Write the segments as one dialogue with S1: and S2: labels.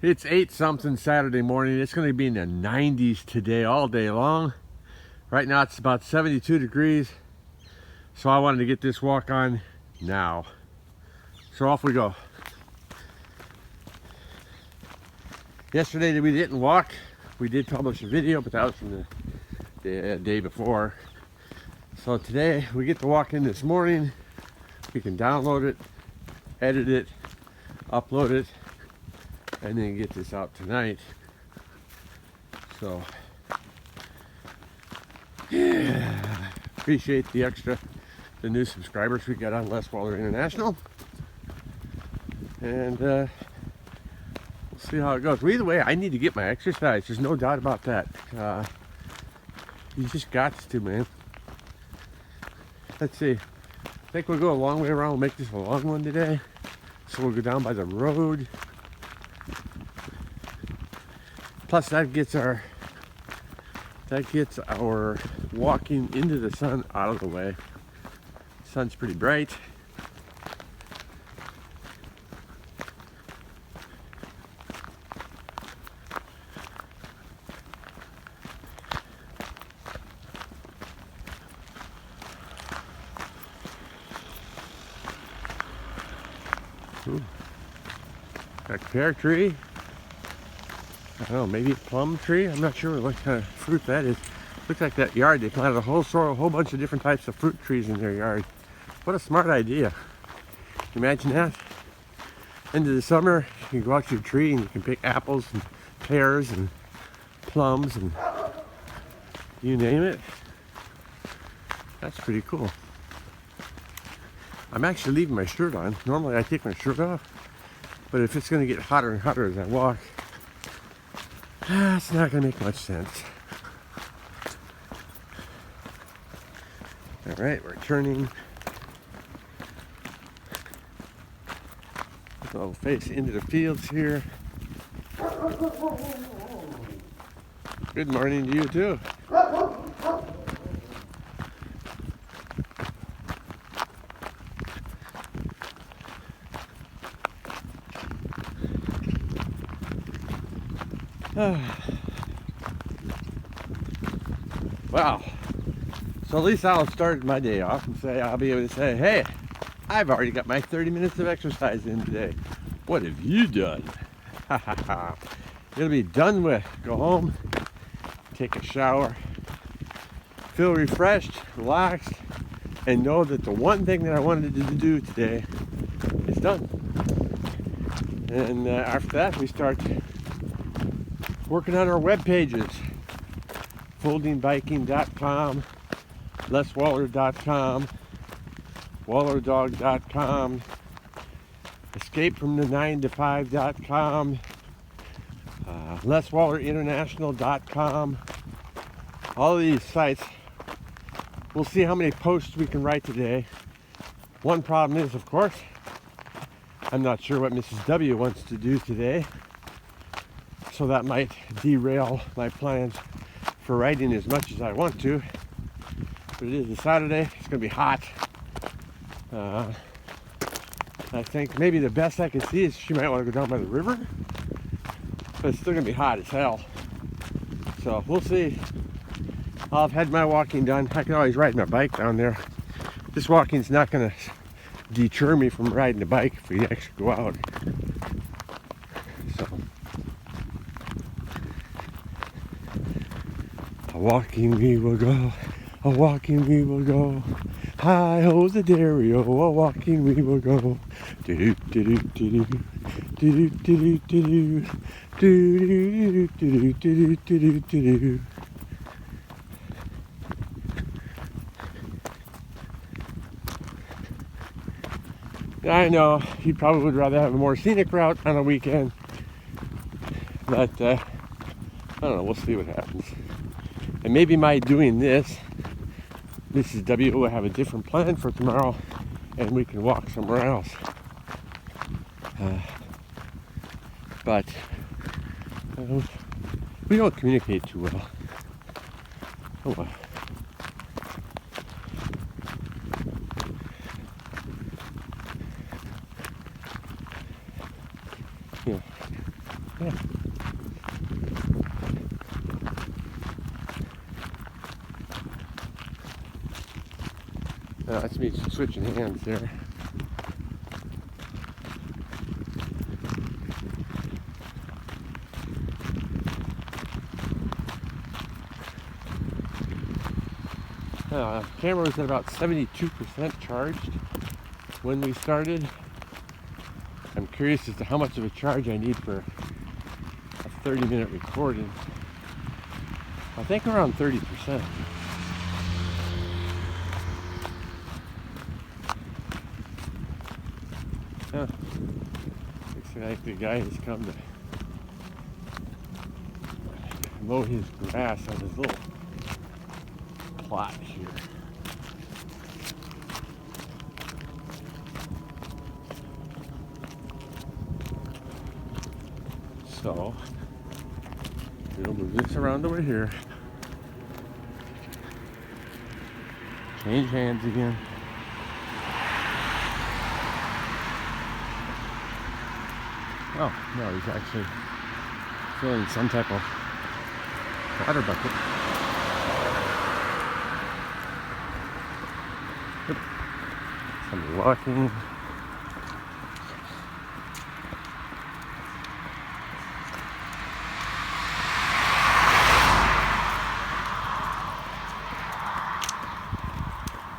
S1: It's 8 something Saturday morning. It's going to be in the 90s today all day long. Right now it's about 72 degrees. So I wanted to get this walk on now. So off we go. Yesterday we didn't walk. We did publish a video, but that was from the day before. So today we get to walk in this morning. We can download it, edit it, upload it, and then get this out tonight. So yeah, appreciate the new subscribers we got on Les Waller International, and we'll see how it goes. Well, either way, I need to get my exercise. There's no doubt about that. You just got to, man. Let's see. I think we'll go a long way around. We'll make this a long one today. So we'll go down by the road. Plus that gets our walking into the sun out of the way. The sun's pretty bright. Ooh. Got a pear tree. I don't know, maybe a plum tree? I'm not sure what kind of fruit that is. Looks like that yard, they planted a whole bunch of different types of fruit trees in their yard. What a smart idea. Imagine that. End of the summer, you can go out to your tree and you can pick apples and pears and plums and you name it. That's pretty cool. I'm actually leaving my shirt on. Normally I take my shirt off, but if it's going to get hotter and hotter as I walk, it's not going to make much sense. All right, we're turning. So I'll face into the fields here. Good morning to you too. Wow. So at least I'll start my day off and I'll be able to say, hey, I've already got my 30 minutes of exercise in today. What have you done? It'll be done with. Go home, take a shower, feel refreshed, relaxed, and know that the one thing that I wanted to do today is done. And after that, we start working on our web pages. Foldingbiking.com, leswaller.com, wallerdog.com, escapefromthe9to5.com, leswallerinternational.com. All of these sites, we'll see how many posts we can write today. One problem is, of course, I'm not sure what Mrs. W wants to do today, so that might derail my plans for writing as much as I want to. But it is a Saturday. It's going to be hot. I think maybe the best I can see is she might want to go down by the river, but it's still going to be hot as hell. So we'll see. I'll have had my walking done. I can always ride my bike down there. This walking's not going to deter me from riding the bike if we actually go out. So a walking we will go, a walking we will go. Hi ho the dairy-o, a walking we will go. Do do do do do do do do do do do do do. I know you probably would rather have a more scenic route on a weekend, but I don't know. We'll see what happens. And maybe my doing this, Mrs. W will have a different plan for tomorrow, and we can walk somewhere else. But we don't communicate too well. Oh well. Yeah. Yeah. That's me switching hands there. Camera was at about 72% charged when we started. I'm curious as to how much of a charge I need for a 30-minute recording. I think around 30%. Looks like the guy has come to mow his grass on his little plot here. So we'll move this around over here. Change hands again. Oh, no, he's actually filling some type of water bucket. Somebody walking.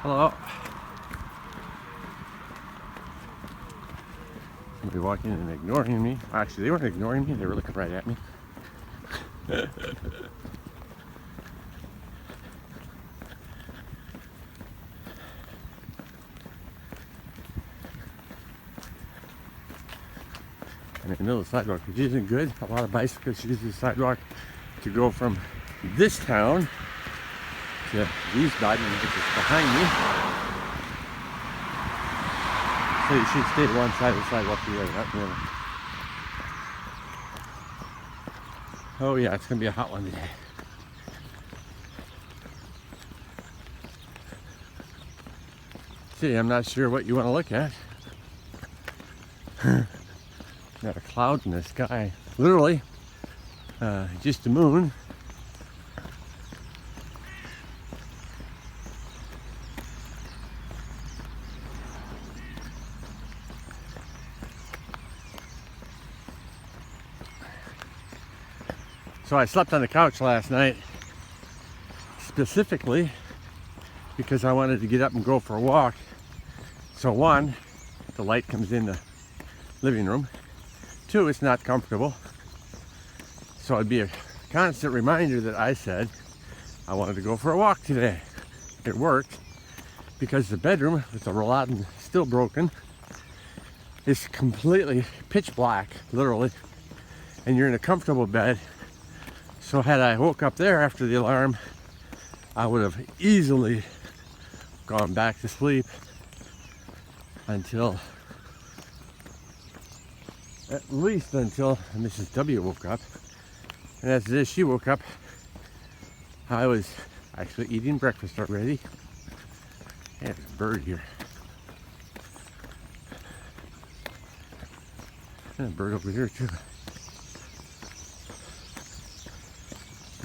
S1: Hello. Somebody walking and ignoring me. Actually, they weren't ignoring me. They were looking right at me. And in the middle of the sidewalk, which isn't good. A lot of bicyclists use the sidewalk to go from this town to these buildings, which is behind me. So you should stay one side of the sidewalk the other, not the other. Oh yeah, it's gonna be a hot one today. See, I'm not sure what you want to look at. Got a cloud in the sky. Literally, just the moon. So I slept on the couch last night, specifically because I wanted to get up and go for a walk. So one, the light comes in the living room. Two, it's not comfortable. So it'd be a constant reminder that I said I wanted to go for a walk today. It worked because the bedroom with the rolladen still broken is completely pitch black, literally, and you're in a comfortable bed. So had I woke up there after the alarm, I would have easily gone back to sleep until, at least until Mrs. W woke up. And as it is, she woke up, I was actually eating breakfast already. Yeah, there's a bird here. And a bird over here too.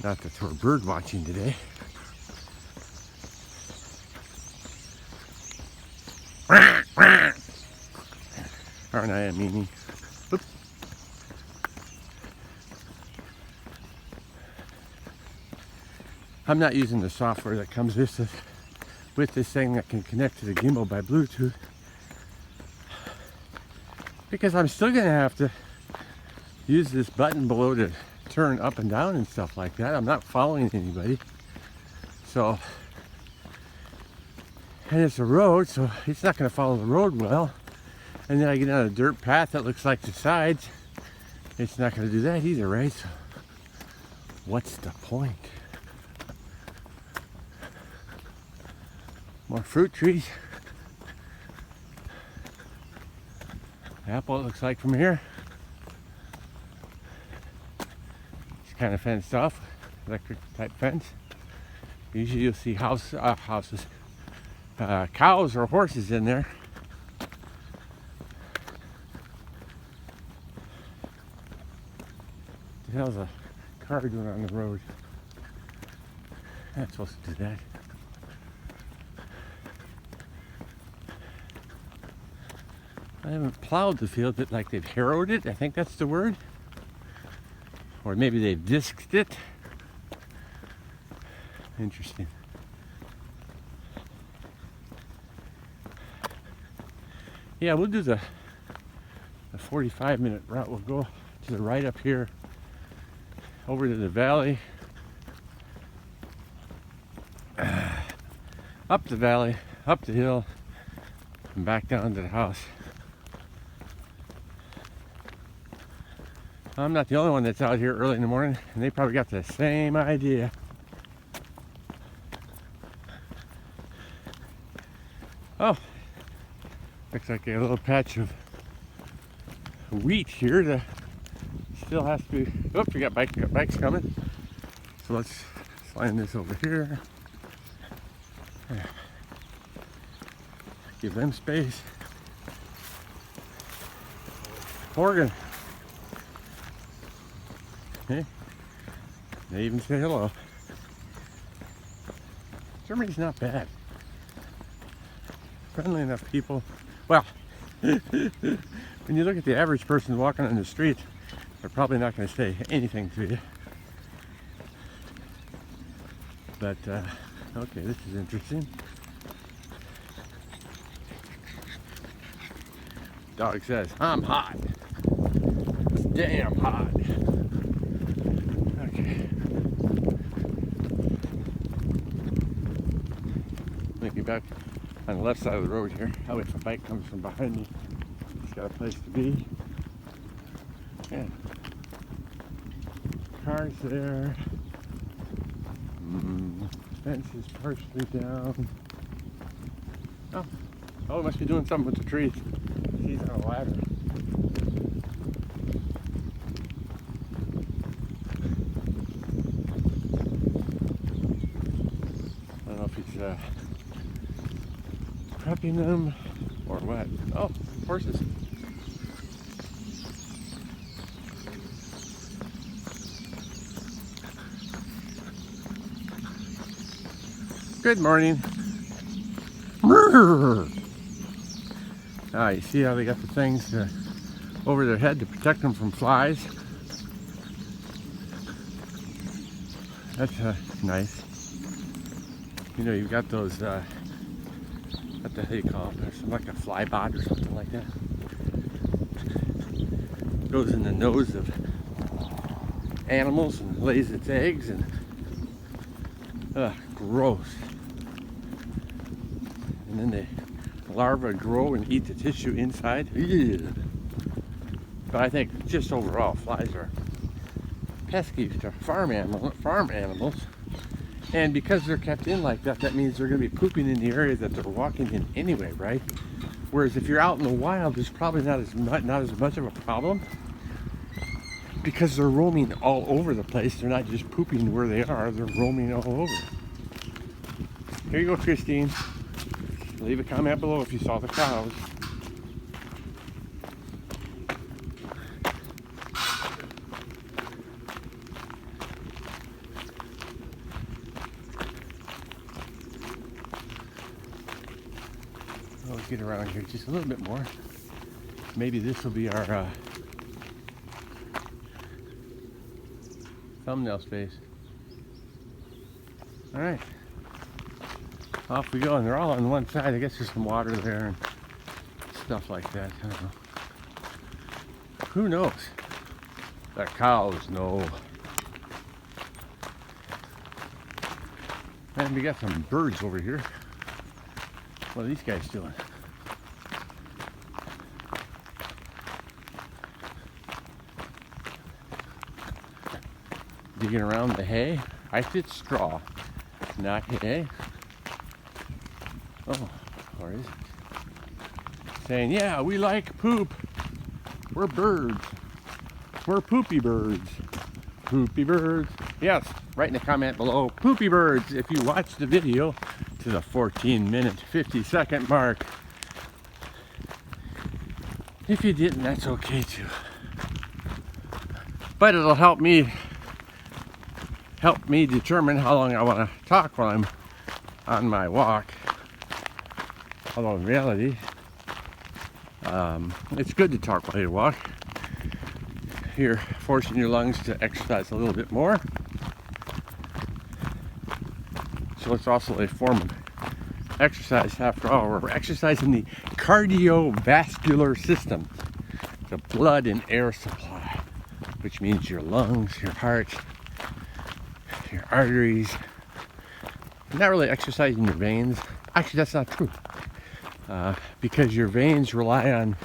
S1: Not that we're bird watching today. Aren't I a meanie? Oops. I'm not using the software that comes with this thing that can connect to the gimbal by Bluetooth, because I'm still gonna have to use this button below to turn up and down and stuff like that. I'm not following anybody. So, and it's a road, so it's not going to follow the road well. And then I get on a dirt path that looks like the sides. It's not going to do that either, right? So, what's the point? More fruit trees. Apple, it looks like from here. Kind of fenced off, electric type fence. Usually you'll see houses, cows or horses in there. the hell's a car doing on the road? Not supposed to do that. I haven't plowed the field, but like they've harrowed it. I think that's the word. Or maybe they've disked it. Interesting. Yeah, we'll do the 45-minute route. We'll go to the right up here, over to the valley, up the valley, up the hill, and back down to the house. I'm not the only one that's out here early in the morning, and they probably got the same idea. Oh, looks like a little patch of wheat here that still has to be. Oh, we got bikes coming. So let's slide this over here. Give them space. Morgan. Hey, they even say hello. Germany's not bad. Friendly enough people. Well, when you look at the average person walking on the street, they're probably not going to say anything to you. But, okay, this is interesting. Dog says, I'm hot. It's damn hot. Okay. Let me back on the left side of the road here. That way if a bike comes from behind me, it's got a place to be. Yeah. Cars there. Fence is partially down. Oh, it must be doing something with the trees. He's on a ladder. I don't know if he's prepping them or what. Oh, horses. Good morning. You see how they got the things over their head to protect them from flies? That's nice. You know, you've got those, what the hell you call them? There's like a fly bot or something like that. Goes in the nose of animals and lays its eggs and, gross. And then the larvae grow and eat the tissue inside. Ew. But I think just overall, flies are pesky to farm animals. And because they're kept in like that, that means they're going to be pooping in the area that they're walking in anyway, right? Whereas if you're out in the wild, there's probably not as much of a problem because they're roaming all over the place. They're not just pooping where they are; they're roaming all over. Here you go, Christine. Leave a comment below if you saw the cows. I'll get around here just a little bit more. Maybe this will be our thumbnail space. All right. Off we go, and they're all on one side. I guess there's some water there and stuff like that. I don't know. Who knows? The cows know. And we got some birds over here. What are these guys doing? Digging around the hay. I said straw, not hay. Oh, or is it? Saying, yeah, we like poop. We're birds. We're poopy birds. Poopy birds. Yes, write in the comment below, poopy birds, if you watch the video to the 14-minute, 50-second mark. If you didn't, that's okay too. but it'll help me determine how long I want to talk while I'm on my walk. Although in reality, it's good to talk while you walk. You're forcing your lungs to exercise a little bit more. So it's also a form of exercise. After all, we're exercising the cardiovascular system, the blood and air supply, which means your lungs, your heart, your arteries. You're not really exercising your veins. Actually, that's not true. Because your veins rely on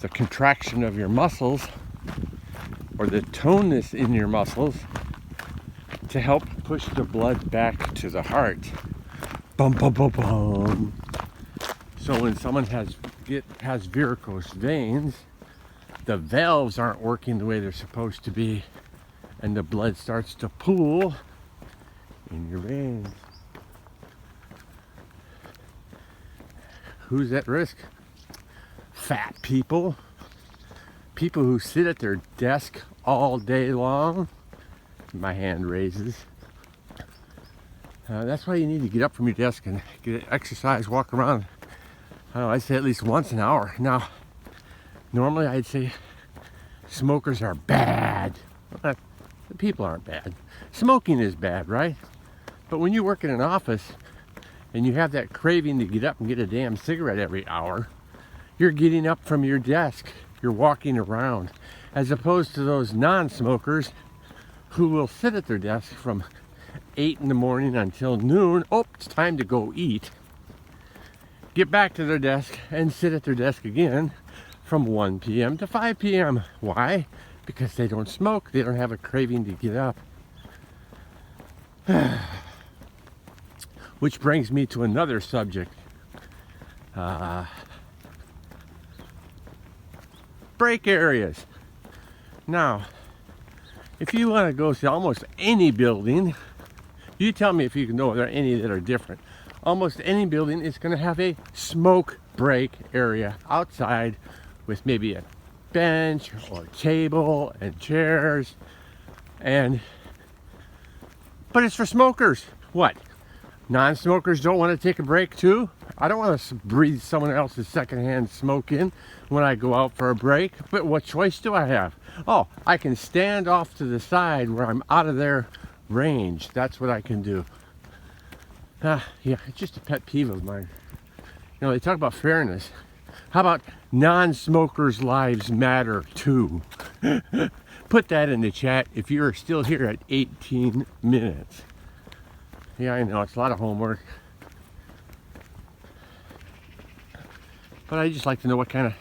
S1: the contraction of your muscles or the toneness in your muscles to help push the blood back to the heart. Bum, bum, bum, bum. So when someone has varicose veins, the valves aren't working the way they're supposed to be, and the blood starts to pool in your veins. Who's at risk? Fat people. People who sit at their desk all day long. My hand raises. That's why you need to get up from your desk and get exercise, walk around. I don't know, I'd say at least once an hour. Now, normally I'd say smokers are bad. The people aren't bad. Smoking is bad, right? But when you work in an office and you have that craving to get up and get a damn cigarette every hour, you're getting up from your desk. You're walking around, as opposed to those non-smokers who will sit at their desk from 8 in the morning until noon. Oh, it's time to go eat. Get back to their desk and sit at their desk again from 1 p.m. to 5 p.m. Why? Because they don't smoke. They don't have a craving to get up. Which brings me to another subject. Break areas. Now, if you want to go to almost any building, you tell me if you know there are any that are different. Almost any building is going to have a smoke break area outside with maybe a bench or table and chairs, but it's for smokers. What? Non-smokers don't want to take a break too? I don't want to breathe someone else's secondhand smoke in when I go out for a break, but what choice do I have? Oh, I can stand off to the side where I'm out of their range. That's what I can do. Yeah, it's just a pet peeve of mine. You know, they talk about fairness. How about non-smokers' lives matter too? Put that in the chat if you're still here at 18 minutes. Yeah, I know, it's a lot of homework. But I just like to know what kind of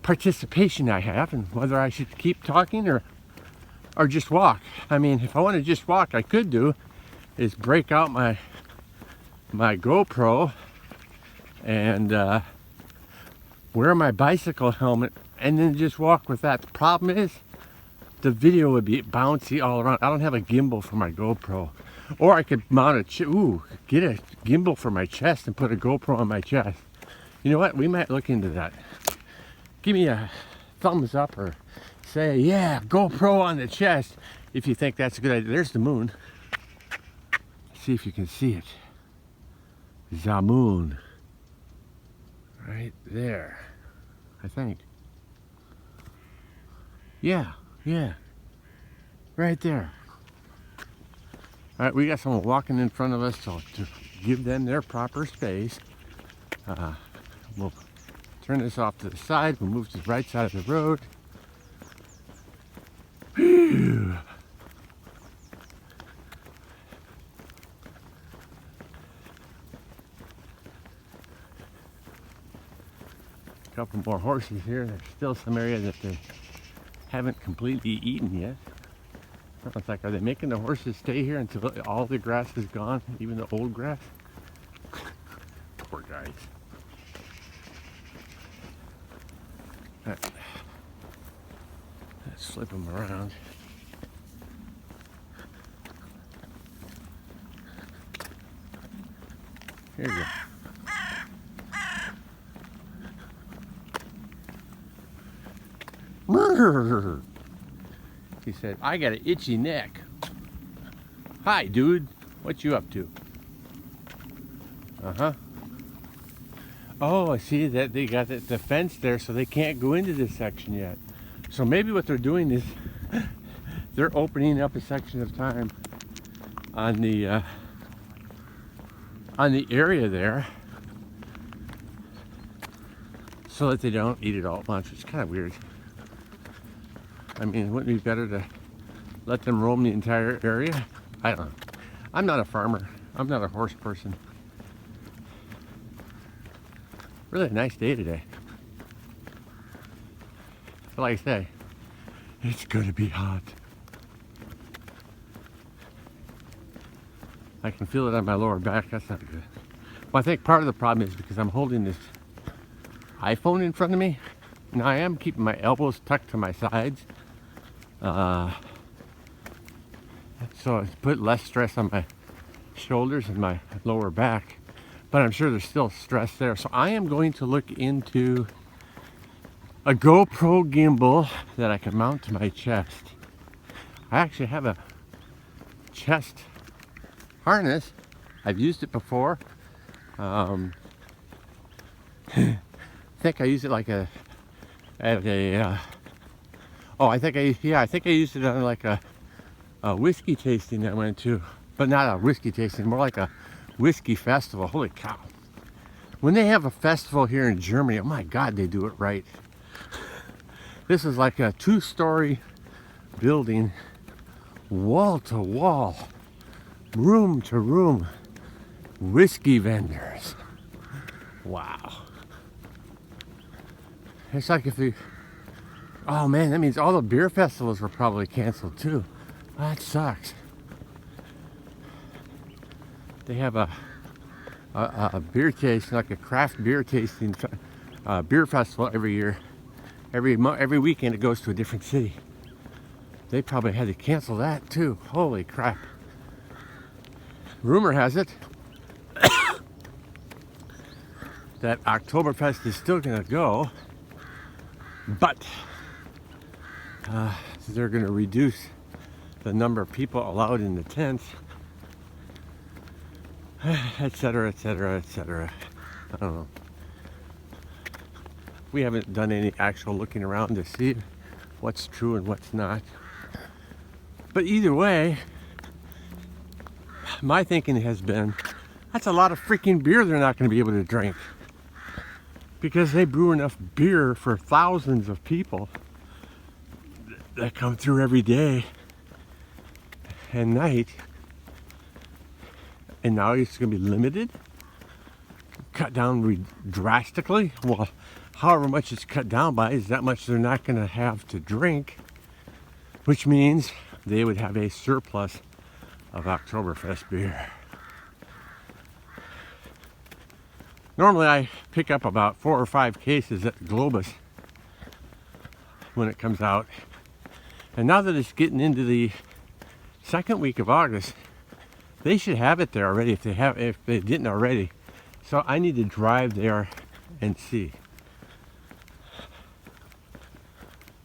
S1: participation I have and whether I should keep talking or just walk. I mean, if I want to just walk, I could do is break out my GoPro and wear my bicycle helmet and then just walk with that. The problem is the video would be bouncy all around. I don't have a gimbal for my GoPro. Or I could mount get a gimbal for my chest and put a GoPro on my chest. You know what? We might look into that. Give me a thumbs up or say, yeah, GoPro on the chest if you think that's a good idea. There's the moon. See if you can see it. The moon. Right there, I think. Yeah. Right there. All right, we got someone walking in front of us, so to give them their proper space, we'll turn this off to the side. We'll move to the right side of the road. Whew. A couple more horses here. There's still some area that they haven't completely eaten yet. It's like, are they making the horses stay here until all the grass is gone, even the old grass? Poor guys. Let's flip them around. Here you go. Murder! He said, I got an itchy neck. Hi, dude. What you up to? Uh-huh. Oh, I see that they got the fence there, so they can't go into this section yet. So maybe what they're doing is they're opening up a section of time on the area there so that they don't eat it all at once. It's kind of weird. I mean, wouldn't it be better to let them roam the entire area? I don't know. I'm not a farmer. I'm not a horse person. Really a nice day today. But like I say, it's gonna be hot. I can feel it on my lower back. That's not good. Well, I think part of the problem is because I'm holding this iPhone in front of me. Now I am keeping my elbows tucked to my sides. So it's put less stress on my shoulders and my lower back. But I'm sure there's still stress there. So I am going to look into a GoPro gimbal that I can mount to my chest. I actually have a chest harness. I've used it before. I think I used it like I think I used it on like a whiskey tasting I went to, but not a whiskey tasting, more like a whiskey festival. Holy cow. When they have a festival here in Germany, oh my God, they do it right. This is like a 2-story building, wall to wall, room to room, whiskey vendors. Wow. It's like if you, oh man, that means all the beer festivals were probably canceled too. That sucks. They have a beer tasting, like a craft beer tasting beer festival every year. Every weekend it goes to a different city. They probably had to cancel that too. Holy crap. Rumor has it that Oktoberfest is still gonna go, but they're gonna reduce the number of people allowed in the tents, etc., etc., etc. I don't know. We haven't done any actual looking around to see what's true and what's not. But either way, my thinking has been, that's a lot of freaking beer they're not going to be able to drink. Because they brew enough beer for thousands of people that come through every day and night. And now it's going to be limited, cut down drastically. Well, however much it's cut down by is that much they're not going to have to drink, which means they would have a surplus of Oktoberfest beer. Normally I pick up about 4 or 5 cases at Globus when it comes out. And now that it's getting into the second week of August, they should have it there already if they didn't already. So I need to drive there and see.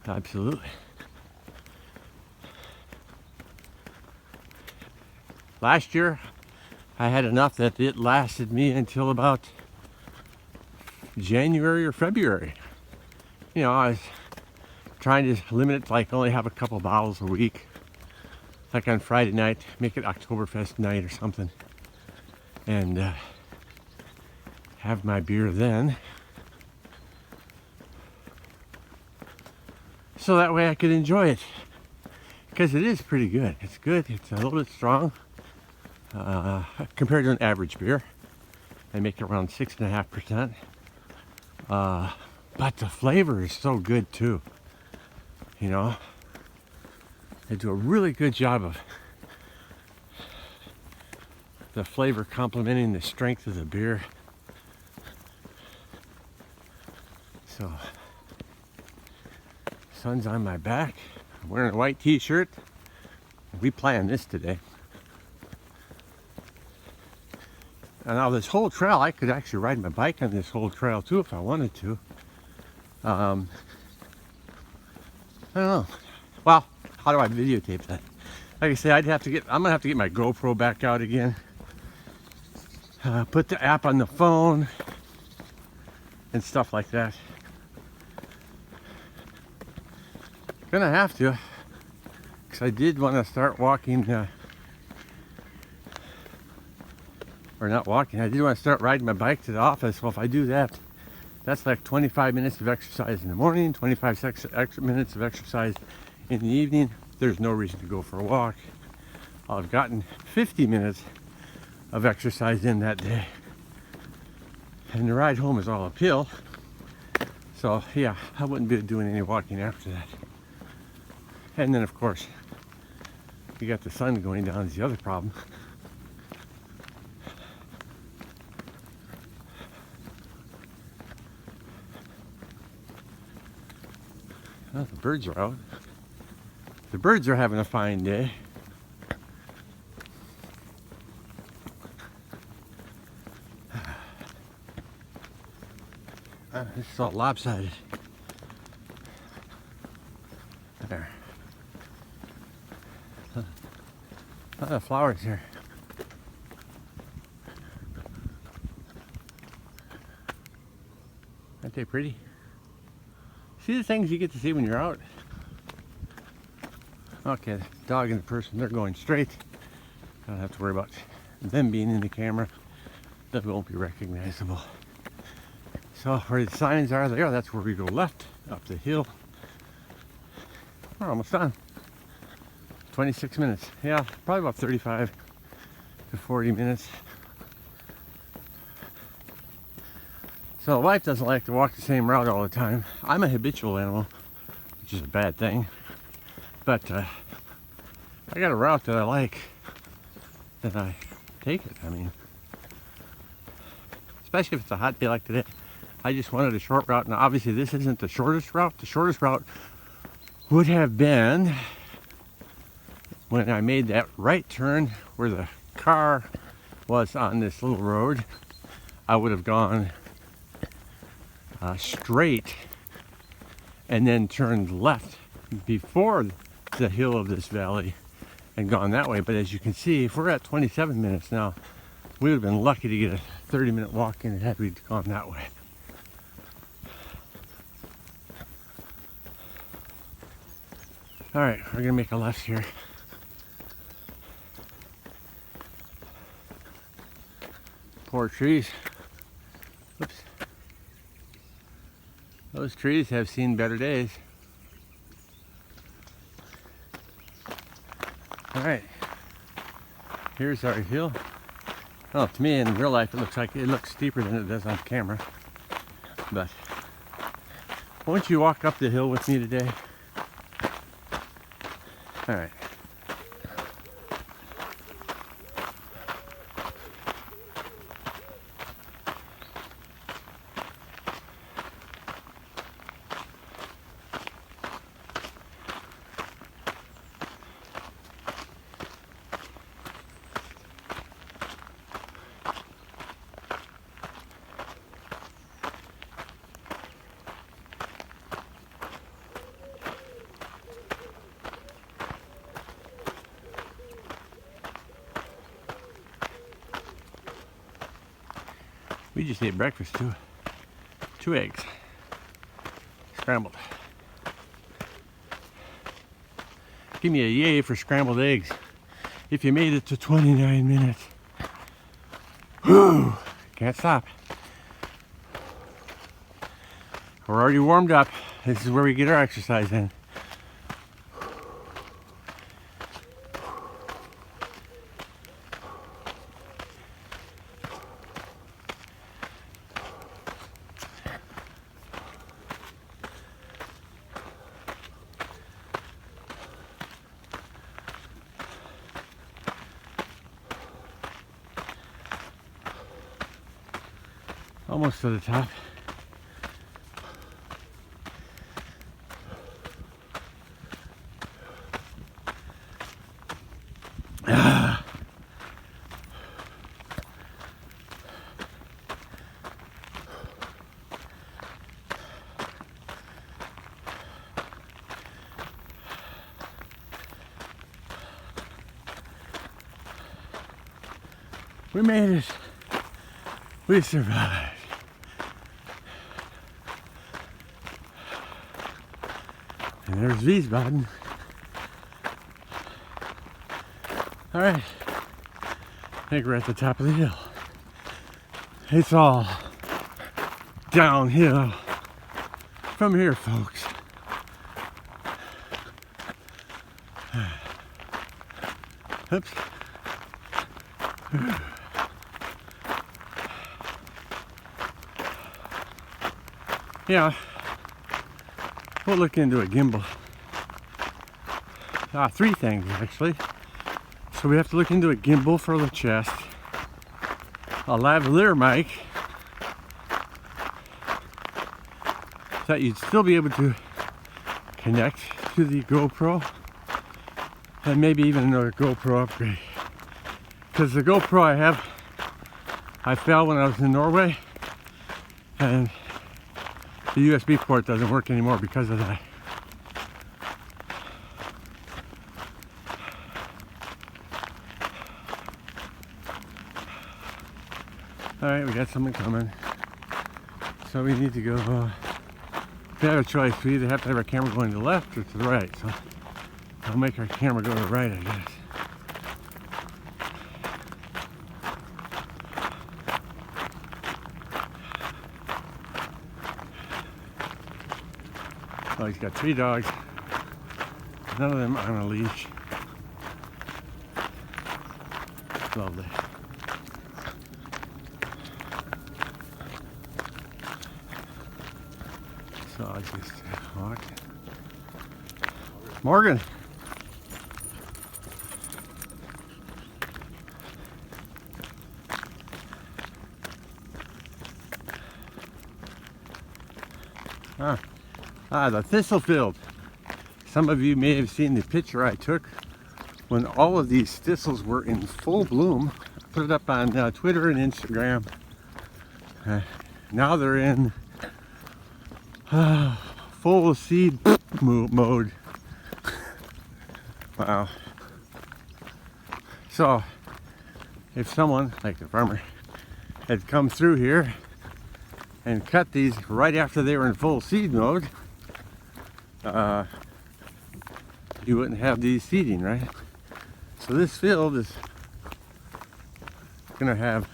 S1: Absolutely. Last year I had enough that it lasted me until about January or February. You know, I was trying to limit it to like only have a couple bottles a week. Like on Friday night, make it Oktoberfest night or something. And have my beer then. So that way I could enjoy it. Because it is pretty good. It's good. It's a little bit strong. Compared to an average beer. I make it around 6.5%. But the flavor is so good too. You know, they do a really good job of the flavor complementing the strength of the beer. So, sun's on my back. I'm wearing a white t-shirt. We planned this today. And now this whole trail, I could actually ride my bike on this whole trail too if I wanted to. I don't know. Well, how do I videotape that? Like I say, I'm gonna have to get my GoPro back out again. Put the app on the phone and stuff like that. Gonna have to, because I did want to start walking, or not walking, I did want to start riding my bike to the office. Well, if I do that, that's like 25 minutes of exercise in the morning, 25 minutes of exercise in the evening. There's no reason to go for a walk. I've gotten 50 minutes of exercise in that day. And the ride home is all uphill. So yeah, I wouldn't be doing any walking after that. And then of course, you got the sun going down is the other problem. Well, the birds are out. The birds are having a fine day. This is all lopsided. There. A lot of flowers here. Aren't they pretty? See the things you get to see when you're out? Okay, the dog and the person, they're going straight. I don't have to worry about them being in the camera. That won't be recognizable. So where the signs are there, that's where we go left, up the hill. We're almost done. 26 minutes. Yeah, probably about 35 to 40 minutes. So the wife doesn't like to walk the same route all the time. I'm a habitual animal, which is a bad thing. But I got a route that I like, then I take it. I mean, especially if it's a hot day like today. I just wanted a short route. Now obviously this isn't the shortest route. The shortest route would have been when I made that right turn where the car was on this little road. I would have gone straight and then turned left before the hill of this valley and gone that way. But as you can see, if we're at 27 minutes now, we would have been lucky to get a 30-minute walk in had we gone that way. All right, we're gonna make a left here. Poor trees. Oops. Those trees have seen better days. All right, here's our hill. Well, to me in real life it looks steeper than it does on camera. But won't you walk up the hill with me today? All right. We just ate breakfast too. 2 eggs. Scrambled. Give me a yay for scrambled eggs. If you made it to 29 minutes. Whew, can't stop. We're already warmed up. This is where we get our exercise in. Almost to the top. We made it. We survived. And there's Wiesbaden. All right. I think we're at the top of the hill. It's all downhill from here, folks. Oops. Yeah, we'll look into a gimbal. Three things actually. So we have to look into a gimbal for the chest, a lavalier mic that you'd still be able to connect to the GoPro, and maybe even another GoPro upgrade. Because the GoPro I found when I was in Norway, and the USB port doesn't work anymore because of that. Alright, we got something coming. So we need to go, we have a choice. We either have to have our camera going to the left or to the right. So I'll make our camera go to the right, I guess. Oh, he's got 3 dogs. None of them on a leash. Lovely. So I just walk. Morgan. The thistle field. Some of you may have seen the picture I took when all of these thistles were in full bloom. I put it up on Twitter and Instagram. Now they're in full seed mode. Wow. So if someone, like the farmer, had come through here and cut these right after they were in full seed mode, you wouldn't have these seeding, right? So this field is gonna have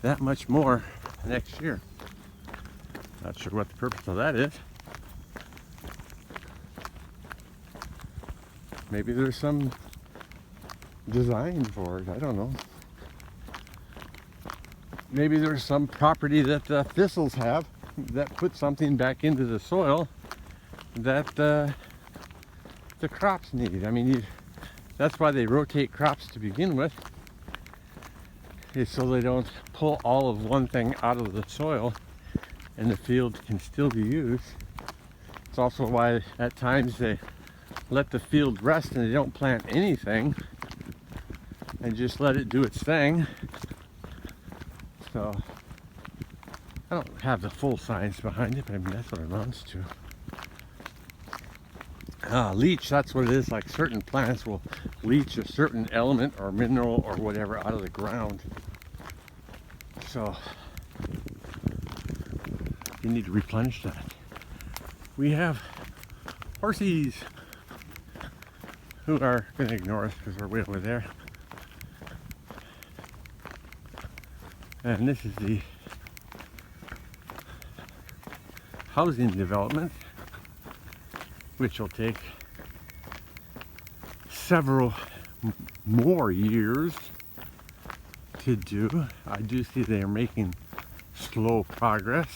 S1: that much more next year. Not sure what the purpose of that is. Maybe there's some design for it, I don't know. Maybe there's some property that the thistles have that put something back into the soil that the crops need. I mean, that's why they rotate crops to begin with, is so they don't pull all of one thing out of the soil and the field can still be used. It's also why at times they let the field rest and they don't plant anything and just let it do its thing. So I don't have the full science behind it, but I mean that's what it amounts to. Leach, that's what it is. Like certain plants will leach a certain element or mineral or whatever out of the ground. So you need to replenish that. We have horsies who are going to ignore us because we're way over there. And this is the housing development, which will take several more years to do. I do see they are making slow progress.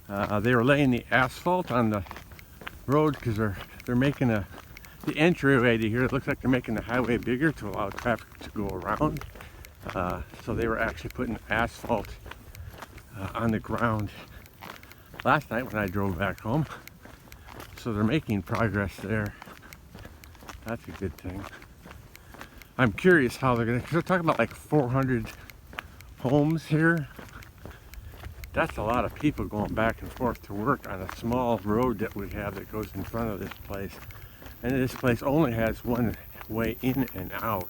S1: They were laying the asphalt on the road because they're making the entryway to here. It looks like they're making the highway bigger to allow traffic to go around. So they were actually putting asphalt on the ground last night when I drove back home. So they're making progress there. That's a good thing. I'm curious how they're gonna, because they're talking about like 400 homes here. That's a lot of people going back and forth to work on a small road that we have that goes in front of this place. And this place only has one way in and out.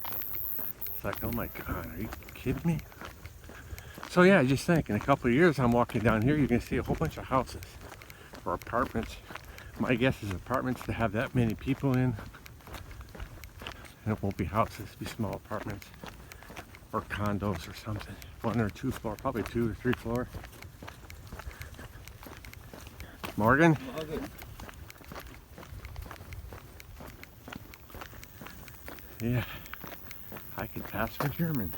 S1: It's like, oh my God, are you kidding me? So yeah, I just think in a couple of years I'm walking down here, you're going to see a whole bunch of houses or apartments. My guess is apartments to have that many people in. And it won't be houses, it'll be small apartments or condos or something. 1 or 2 floor, probably 2 or 3 floor. Morgan? Yeah, I could pass for German.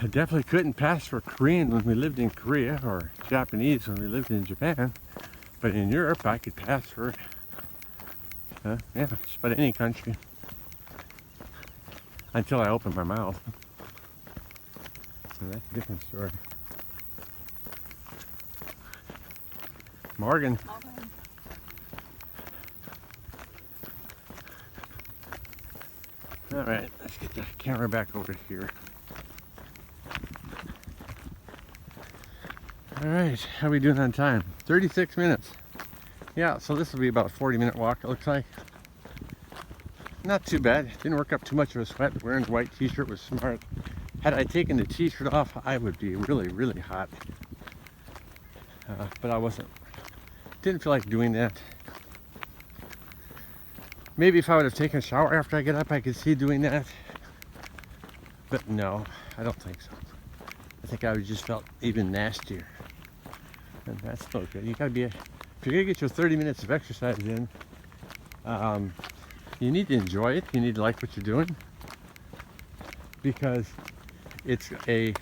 S1: I definitely couldn't pass for Korean when we lived in Korea, or Japanese when we lived in Japan. But in Europe, I could pass for, yeah, just about any country. Until I opened my mouth. So that's a different story. Morgan. All right, let's get the camera back over here. All right, how are we doing on time? 36 minutes. Yeah, so this will be about a 40-minute walk, it looks like. Not too bad. Didn't work up too much of a sweat. Wearing a white t-shirt was smart. Had I taken the t-shirt off, I would be really, really hot. But I wasn't. Didn't feel like doing that. Maybe if I would have taken a shower after I get up, I could see doing that. But no, I don't think so. I think I would just felt even nastier. And that's no good. You gotta be, if you're gonna get your 30 minutes of exercise in, you need to enjoy it. You need to like what you're doing, because it's a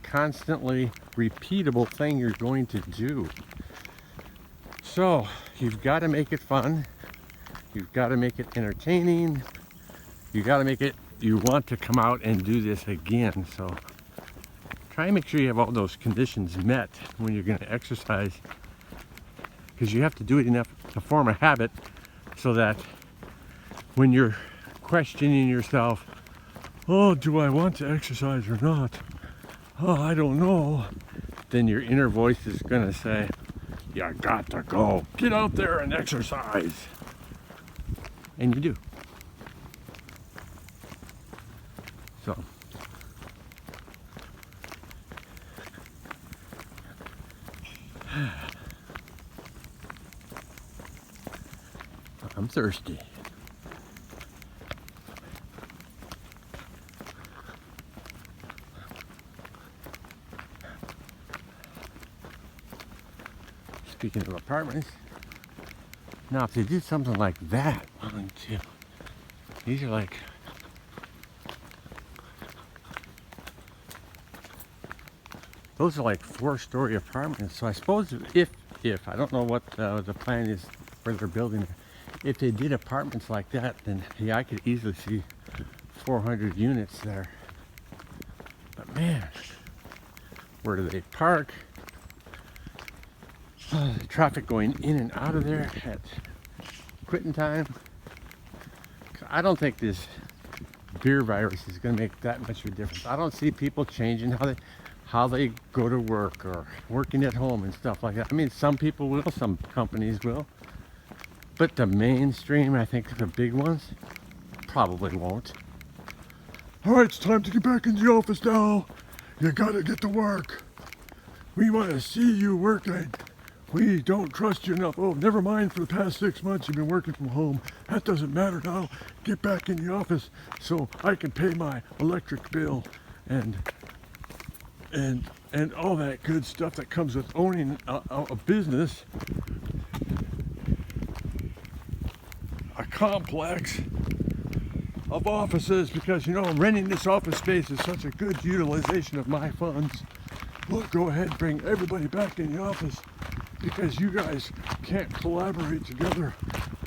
S1: constantly repeatable thing you're going to do. So you've got to make it fun. You've got to make it entertaining. You got to make it, you want to come out and do this again. So try and make sure you have all those conditions met when you're going to exercise, because you have to do it enough to form a habit so that when you're questioning yourself, oh, do I want to exercise or not? Oh, I don't know. Then your inner voice is going to say, you got to go. Get out there and exercise. And you do. So. I'm thirsty. Speaking of apartments, now if they did something like that, 1, 2, these are like, those are like 4-story apartments. So I suppose if I don't know what the plan is where they're building, if they did apartments like that, then yeah, I could easily see 400 units there. But man, where do they park? Traffic going in and out of there at quitting time. I don't think this beer virus is going to make that much of a difference. I don't see people changing how they go to work or working at home and stuff like that. I mean, some people will, some companies will, but the mainstream, I think the big ones, probably won't. All right, it's time to get back in the office now. You got to get to work. We want to see you working. We don't trust you enough. Oh, never mind, for the past 6 months you've been working from home. That doesn't matter now. Get back in the office so I can pay my electric bill and all that good stuff that comes with owning a business. A complex of offices, because, you know, renting this office space is such a good utilization of my funds. Look, go ahead, bring everybody back in the office, because you guys can't collaborate together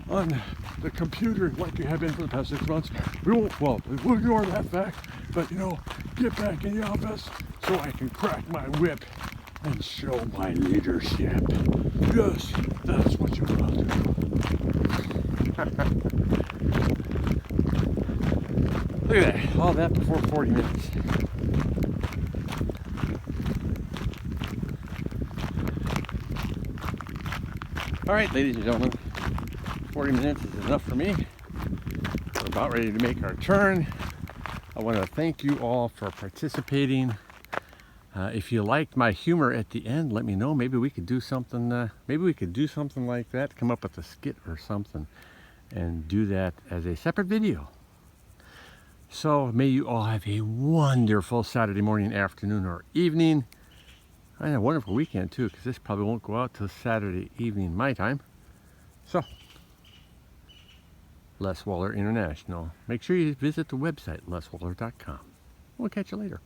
S1: on the computer like you have been for the past 6 months. We'll ignore that fact, but, you know, get back in the office so I can crack my whip and show my leadership. Yes, that's what you want to do. Look at that, all that before 40 minutes. All right, ladies and gentlemen, 40 minutes is enough for me. We're about ready to make our turn. I want to thank you all for participating. If you liked my humor at the end, let me know. Maybe we could do something. Maybe we could do something like that. Come up with a skit or something, and do that as a separate video. So may you all have a wonderful Saturday morning, afternoon, or evening. And a wonderful weekend too, because this probably won't go out till Saturday evening my time. So, Les Waller International. Make sure you visit the website, leswaller.com. We'll catch you later.